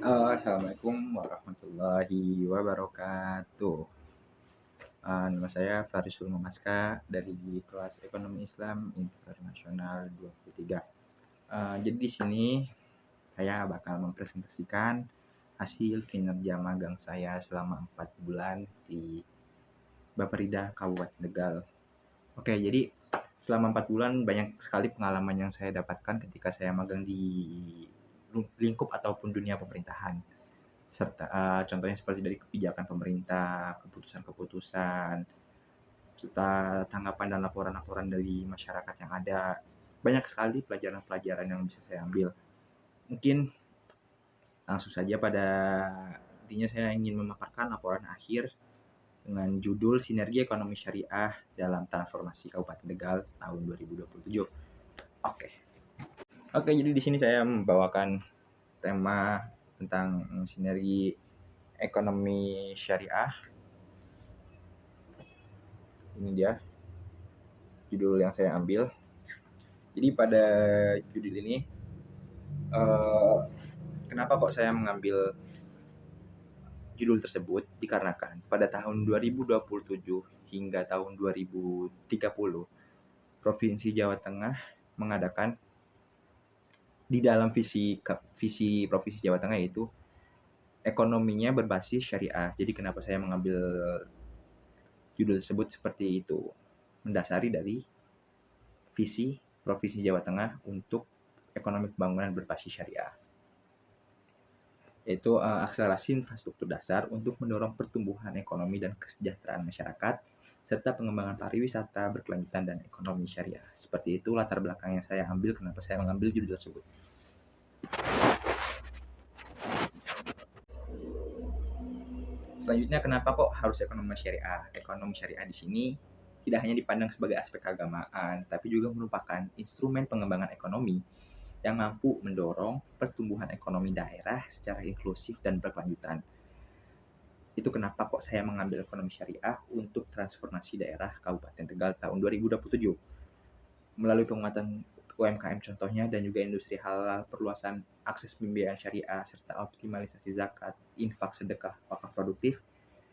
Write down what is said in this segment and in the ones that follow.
Assalamualaikum warahmatullahi wabarakatuh. Nama saya Farisul Mamaska dari kelas Ekonomi Islam Internasional 23. Jadi di sini saya bakal mempresentasikan hasil kinerja magang saya selama 4 bulan di Bapeda Kabupaten Tegal. Oke, jadi selama 4 bulan banyak sekali pengalaman yang saya dapatkan ketika saya magang di lingkup ataupun dunia pemerintahan. Serta contohnya seperti dari kebijakan pemerintah, keputusan-keputusan, serta tanggapan dan laporan-laporan dari masyarakat yang ada. Banyak sekali pelajaran-pelajaran yang bisa saya ambil. Mungkin langsung saja pada intinya saya ingin memaparkan laporan akhir dengan judul Sinergi Ekonomi Syariah dalam Transformasi Kabupaten Tegal tahun 2027. Oke. Oke, jadi di sini saya membawakan tema tentang sinergi ekonomi syariah. Ini dia judul yang saya ambil. Jadi pada judul ini, kenapa kok saya mengambil judul tersebut? Dikarenakan pada tahun 2027 hingga tahun 2030, Provinsi Jawa Tengah mengadakan di dalam visi Provinsi Jawa Tengah yaitu ekonominya berbasis syariah. Jadi kenapa saya mengambil judul tersebut seperti itu? Mendasari dari visi Provinsi Jawa Tengah untuk ekonomi pembangunan berbasis syariah, yaitu akselerasi infrastruktur dasar untuk mendorong pertumbuhan ekonomi dan kesejahteraan masyarakat, serta pengembangan pariwisata berkelanjutan dan ekonomi syariah. Seperti itu latar belakang yang saya ambil kenapa saya mengambil judul tersebut. Selanjutnya, kenapa kok harus ekonomi syariah? Ekonomi syariah di sini tidak hanya dipandang sebagai aspek keagamaan, tapi juga merupakan instrumen pengembangan ekonomi yang mampu mendorong pertumbuhan ekonomi daerah secara inklusif dan berkelanjutan. Itu kenapa kok saya mengambil ekonomi syariah untuk transformasi daerah Kabupaten Tegal tahun 2027. Melalui penguatan UMKM contohnya dan juga industri halal, perluasan akses pembiayaan syariah, serta optimalisasi zakat, infak, sedekah, wakaf produktif,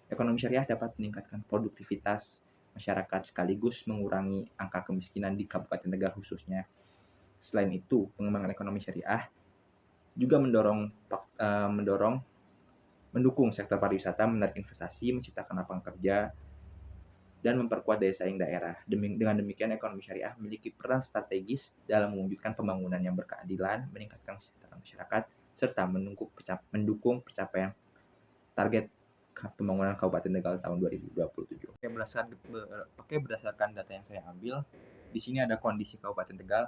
ekonomi syariah dapat meningkatkan produktivitas masyarakat sekaligus mengurangi angka kemiskinan di Kabupaten Tegal khususnya. Selain itu, pengembangan ekonomi syariah juga mendukung sektor pariwisata, menarik investasi, menciptakan lapangan kerja, dan memperkuat daya saing daerah. Dengan demikian, ekonomi syariah memiliki peran strategis dalam mewujudkan pembangunan yang berkeadilan, meningkatkan kesejahteraan masyarakat, serta mendukung pencapaian target pembangunan Kabupaten Tegal tahun 2027. Berdasarkan data yang saya ambil, di sini ada kondisi Kabupaten Tegal.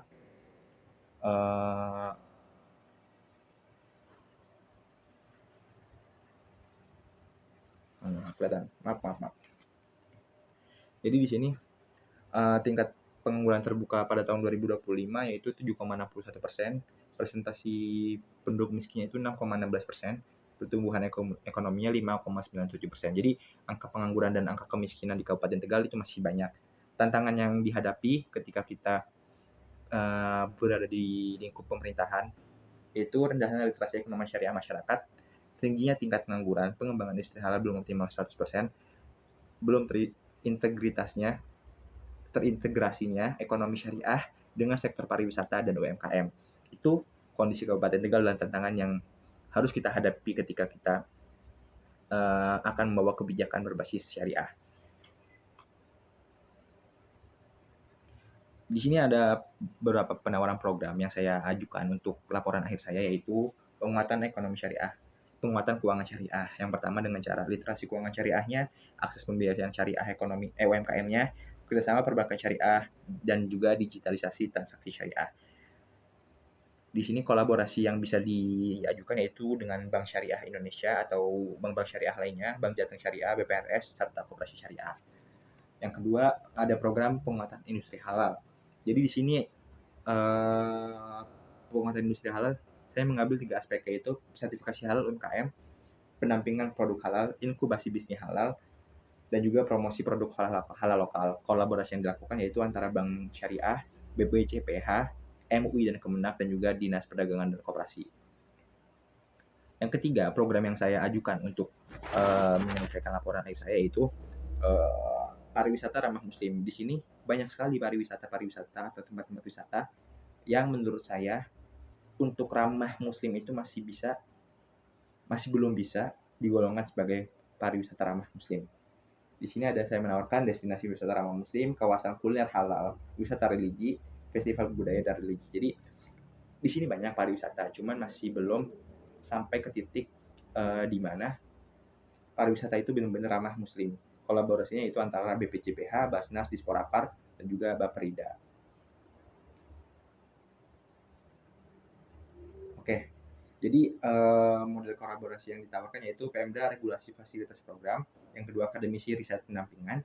Kelihatan. Maaf. Jadi di sini tingkat pengangguran terbuka pada tahun 2025 yaitu 7,61%, presentasi penduduk miskinnya itu 6,16%, pertumbuhan ekonominya 5,97%. Jadi angka pengangguran dan angka kemiskinan di Kabupaten Tegal itu masih banyak. Tantangan yang dihadapi ketika kita berada di lingkup pemerintahan yaitu rendahnya literasi ekonomi syariah masyarakat, tingginya tingkat pengangguran, pengembangan industri halal belum optimal 100%, belum terintegrasinya ekonomi syariah dengan sektor pariwisata dan UMKM. Itu kondisi Kabupaten Tegal dan tantangan yang harus kita hadapi ketika kita akan membawa kebijakan berbasis syariah. Di sini ada beberapa penawaran program yang saya ajukan untuk laporan akhir saya, yaitu penguatan ekonomi syariah, penguatan keuangan syariah. Yang pertama dengan cara literasi keuangan syariahnya, akses pembiayaan syariah ekonomi UMKM-nya, kerjasama perbankan syariah, dan juga digitalisasi transaksi syariah. Di sini kolaborasi yang bisa diajukan yaitu dengan Bank Syariah Indonesia atau bank-bank syariah lainnya, Bank Jateng Syariah, BPRS, serta Koperasi Syariah. Yang kedua, ada program penguatan industri halal. Jadi di sini penguatan industri halal, saya mengambil 3 aspek, yaitu sertifikasi halal UMKM, pendampingan produk halal, inkubasi bisnis halal, dan juga promosi produk halal lokal. Kolaborasi yang dilakukan yaitu antara Bank Syariah, BPJPH, MUI dan Kemenak, dan juga Dinas Perdagangan dan Koperasi. Yang ketiga, program yang saya ajukan untuk menyelesaikan laporan akhir saya yaitu pariwisata ramah muslim. Di sini banyak sekali pariwisata atau tempat-tempat wisata yang menurut saya untuk ramah muslim itu masih belum bisa digolongkan sebagai pariwisata ramah muslim. Di sini saya menawarkan destinasi wisata ramah muslim, kawasan kuliner halal, wisata religi, festival budaya dan religi. Jadi di sini banyak pariwisata, cuman masih belum sampai ke titik di mana pariwisata itu benar-benar ramah muslim. Kolaborasinya itu antara BPJPH, Basnas, Disporapar, dan juga Baperida. Oke, jadi model kolaborasi yang ditawarkan yaitu Pemda regulasi fasilitas program, yang kedua akademisi riset pendampingan,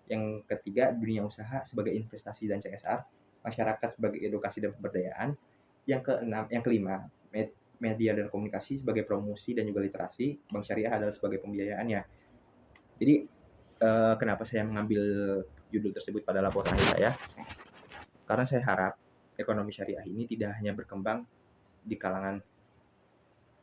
yang ketiga dunia usaha sebagai investasi dan CSR, masyarakat sebagai edukasi dan pemberdayaan, yang kelima media dan komunikasi sebagai promosi dan juga literasi, bank syariah adalah sebagai pembiayaannya. Jadi kenapa saya mengambil judul tersebut pada laporan saya? Karena saya harap ekonomi syariah ini tidak hanya berkembang di kalangan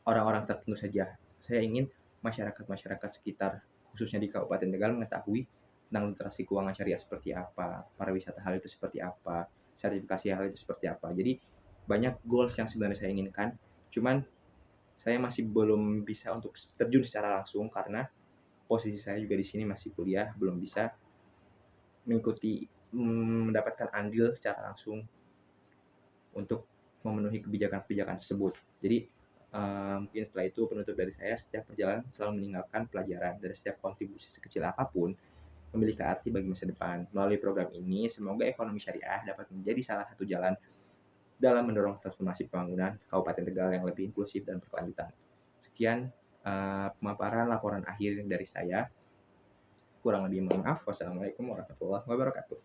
orang-orang tertentu saja. Saya ingin masyarakat sekitar, khususnya di Kabupaten Tegal, mengetahui tentang literasi keuangan syariah seperti apa, pariwisata hal itu seperti apa, sertifikasi hal itu seperti apa. Jadi banyak goals yang sebenarnya saya inginkan, cuman saya masih belum bisa untuk terjun secara langsung karena posisi saya juga di sini masih kuliah, belum bisa mendapatkan andil secara langsung untuk memenuhi kebijakan-kebijakan tersebut. Jadi mungkin setelah itu penutup dari saya, setiap perjalanan selalu meninggalkan pelajaran, dari setiap kontribusi sekecil apapun memiliki arti bagi masa depan. Melalui program ini, semoga ekonomi syariah dapat menjadi salah satu jalan dalam mendorong transformasi pembangunan Kabupaten Tegal yang lebih inklusif dan berkelanjutan. Sekian pemaparan laporan akhir dari saya. Kurang lebih mohon maaf. Wassalamualaikum warahmatullahi wabarakatuh.